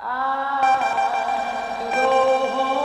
I go home.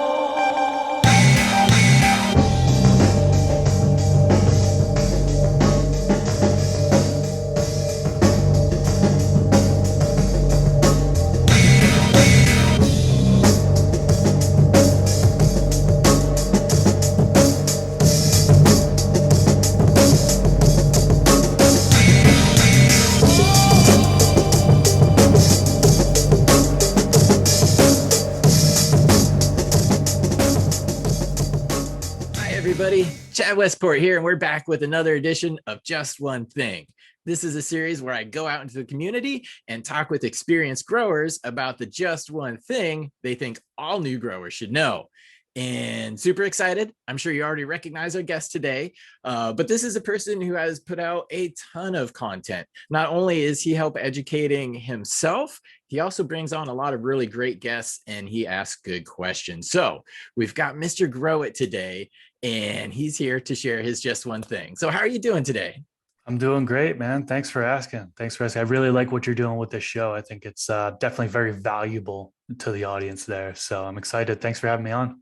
Hi, everybody. Chad Westport here, and we're back with another edition of Just One Thing. This is a series where I go out into the community and talk with experienced growers about the just one thing they think all new growers should know. And super excited. I'm sure you already recognize our guest today, but this is a person who has put out a ton of content. Not only is he help educating himself, he also brings on a lot of really great guests and he asks good questions. So we've got Mr. Grow It today, and he's here to share his just one thing. So how are you doing today? I'm doing great, man. Thanks for asking. I really like what you're doing with this show. I think it's definitely very valuable to the audience there. So I'm excited. Thanks for having me on.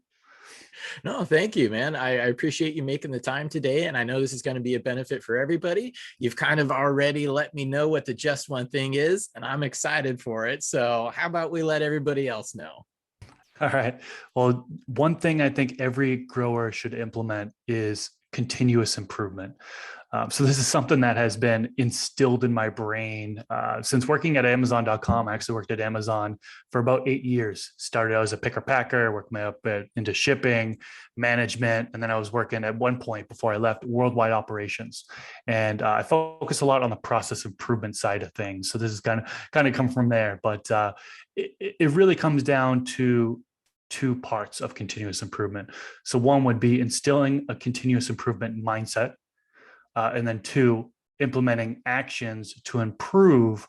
No, thank you, man. I appreciate you making the time today, and I know this is going to be a benefit for everybody. You've kind of already let me know what the just one thing is, and I'm excited for it. So how about we let everybody else know? All right. Well, one thing I think every grower should implement is continuous improvement. So this is something that has been instilled in my brain since working at Amazon.com. I actually worked at Amazon for about 8 years. Started out as a picker packer, worked my up into shipping, management, and then I was working at one point before I left worldwide operations. And I focus a lot on the process improvement side of things. So this is kind of come from there, but it really comes down to two parts of continuous improvement. So one would be instilling a continuous improvement mindset, and then two, implementing actions to improve,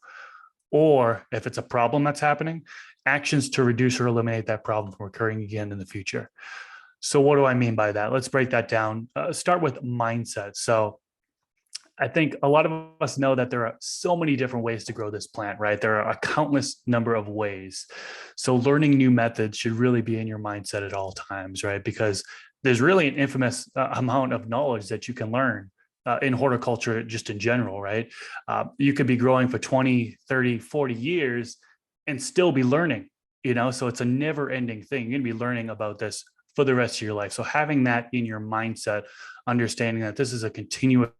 or if it's a problem that's happening, actions to reduce or eliminate that problem from occurring again in the future. So what do I mean by that? Let's break that down. Start with mindset. So I think a lot of us know that there are so many different ways to grow this plant, right? There are a countless number of ways. So learning new methods should really be in your mindset at all times, right? Because there's really an infamous amount of knowledge that you can learn in horticulture just in general, right? You could be growing for 20, 30, 40 years and still be learning, so it's a never ending thing. You're going to be learning about this for the rest of your life. So having that in your mindset, understanding that this is a continuous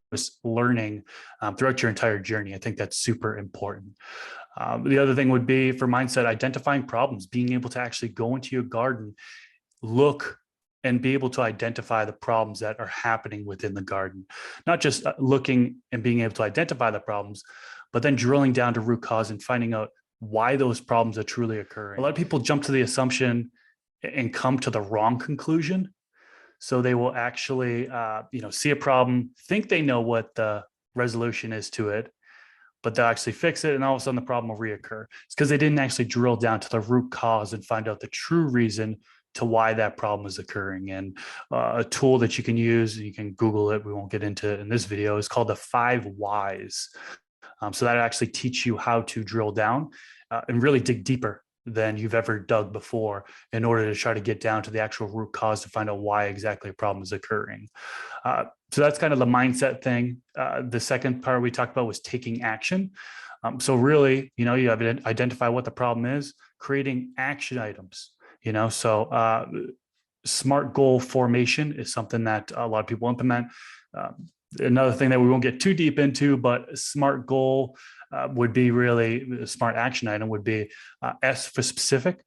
learning throughout your entire journey, I think that's super important. The other thing would be for mindset, identifying problems, being able to actually go into your garden, look and be able to identify the problems that are happening within the garden, not just looking and being able to identify the problems, but then drilling down to root cause and finding out why those problems are truly occurring. A lot of people jump to the assumption and come to the wrong conclusion. So they will actually, see a problem, think they know what the resolution is to it, but they'll actually fix it, and all of a sudden the problem will reoccur. It's because they didn't actually drill down to the root cause and find out the true reason to why that problem is occurring. And a tool that you can use, you can Google it, we won't get into it in this video, is called the 5 whys. So that actually teach you how to drill down and really dig deeper than you've ever dug before in order to try to get down to the actual root cause to find out why exactly a problem is occurring. So that's kind of the mindset thing. The second part we talked about was taking action. So really, you have to identify what the problem is, creating action items. SMART goal formation is something that a lot of people implement. Another thing that we won't get too deep into, but SMART goal would be really a SMART action item would be S for specific,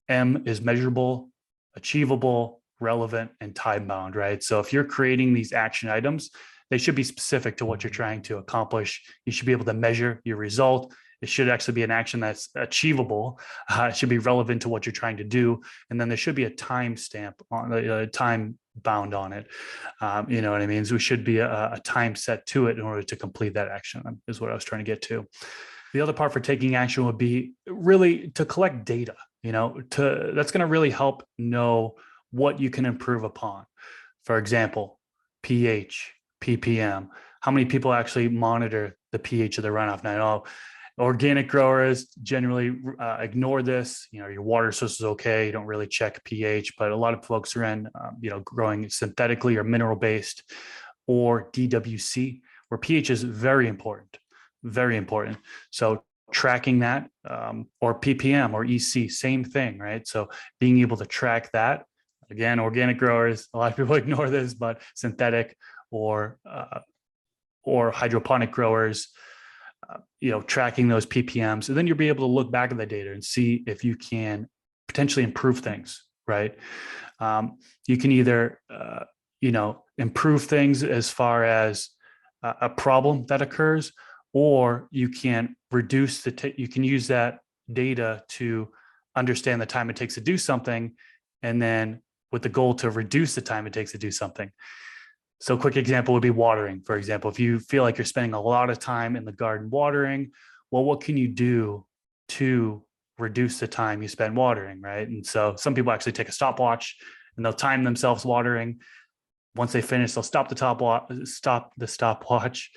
M is measurable, achievable, relevant, and time bound, right? So if you're creating these action items, they should be specific to what you're trying to accomplish. You should be able to measure your result. It should actually be an action that's achievable. It should be relevant to what you're trying to do. And then there should be a time stamp on a time bound on it. You know what I mean? So we should be a time set to it in order to complete that action, is what I was trying to get to. The other part for taking action would be really to collect data, that's going to really help know what you can improve upon. For example, pH, ppm, how many people actually monitor the pH of the runoff? Now, I know Organic growers generally ignore this. Your water source is okay. You don't really check pH, but a lot of folks are in, growing synthetically or mineral based, or DWC, where pH is very important, very important. So tracking that, or ppm or EC, same thing, right? So being able to track that, again, organic growers, a lot of people ignore this, but synthetic or hydroponic growers, tracking those ppms, and then you'll be able to look back at the data and see if you can potentially improve things, right? You can either improve things as far as a problem that occurs, or you can reduce you can use that data to understand the time it takes to do something, and then with the goal to reduce the time it takes to do something. So a quick example would be watering. For example, if you feel like you're spending a lot of time in the garden watering, well, what can you do to reduce the time you spend watering, right? And so some people actually take a stopwatch and they'll time themselves watering. Once they finish, they'll stop the stopwatch,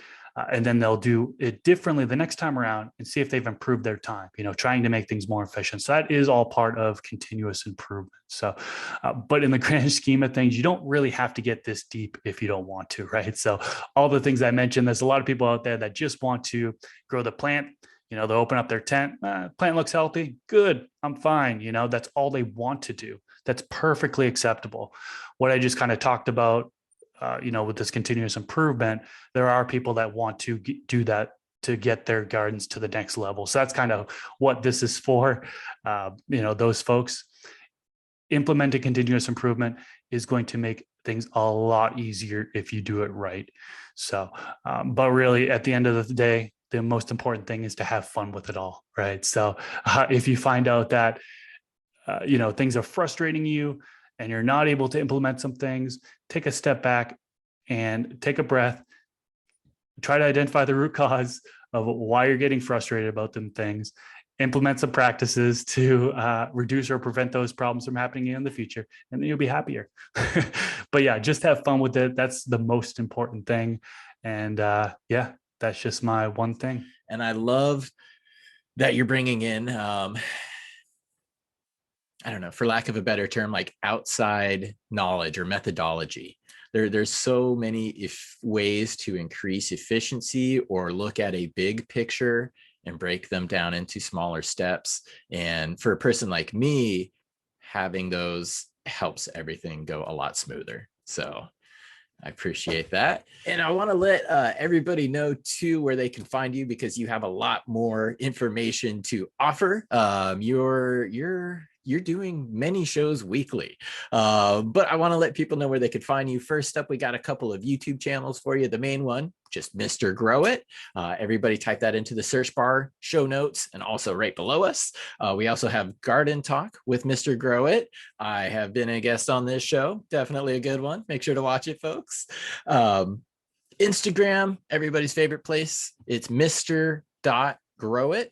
and then they'll do it differently the next time around and see if they've improved their time, trying to make things more efficient. So that is all part of continuous improvement. So, but in the grand scheme of things, you don't really have to get this deep if you don't want to, right? So all the things I mentioned, there's a lot of people out there that just want to grow the plant. They'll open up their tent, plant looks healthy, good, I'm fine. That's all they want to do. That's perfectly acceptable. What I just kind of talked about, with this continuous improvement, there are people that want to do that to get their gardens to the next level. So that's kind of what this is for. Those folks. Implementing continuous improvement is going to make things a lot easier if you do it right. So, but really at the end of the day, the most important thing is to have fun with it all, right? So if you find out that, things are frustrating you and you're not able to implement some things, take a step back and take a breath, try to identify the root cause of why you're getting frustrated about them things, implement some practices to reduce or prevent those problems from happening in the future, and then you'll be happier. But yeah, just have fun with it. That's the most important thing. And that's just my one thing. And I love that you're bringing in, I don't know, for lack of a better term, like outside knowledge or methodology. There's so many ways to increase efficiency or look at a big picture and break them down into smaller steps. And for a person like me, having those helps everything go a lot smoother. So I appreciate that. And I want to let everybody know too where they can find you, because you have a lot more information to offer. You're doing many shows weekly, but I want to let people know where they could find you. First up, we got a couple of YouTube channels for you. The main one, just Mr. Grow It. Everybody type that into the search bar, show notes, and also right below us. We also have Garden Talk with Mr. Grow It. I have been a guest on this show. Definitely a good one. Make sure to watch it, folks. Instagram, everybody's favorite place. It's Mr.Grow-It.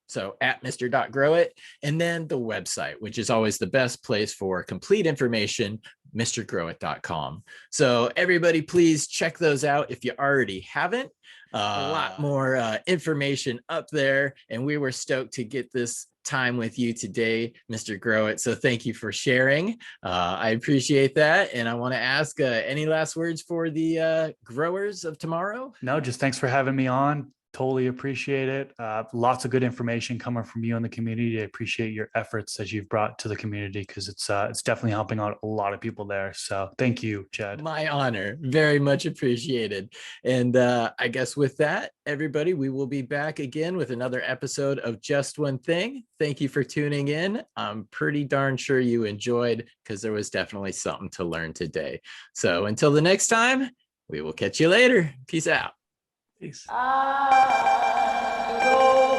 So at Mr.Grow-It. And then the website, which is always the best place for complete information, MrGrowIt.com. So everybody, please check those out if you already haven't. A lot more information up there. And we were stoked to get this time with you today, Mr. Grow It. So thank you for sharing. I appreciate that. And I want to ask any last words for the growers of tomorrow? No, just thanks for having me on. Totally appreciate it. Lots of good information coming from you in the community. I appreciate your efforts that you've brought to the community, because it's definitely helping out a lot of people there. So thank you, Chad. My honor. Very much appreciated. And I guess with that, everybody, we will be back again with another episode of Just One Thing. Thank you for tuning in. I'm pretty darn sure you enjoyed, because there was definitely something to learn today. So until the next time, we will catch you later. Peace out. Peace. I go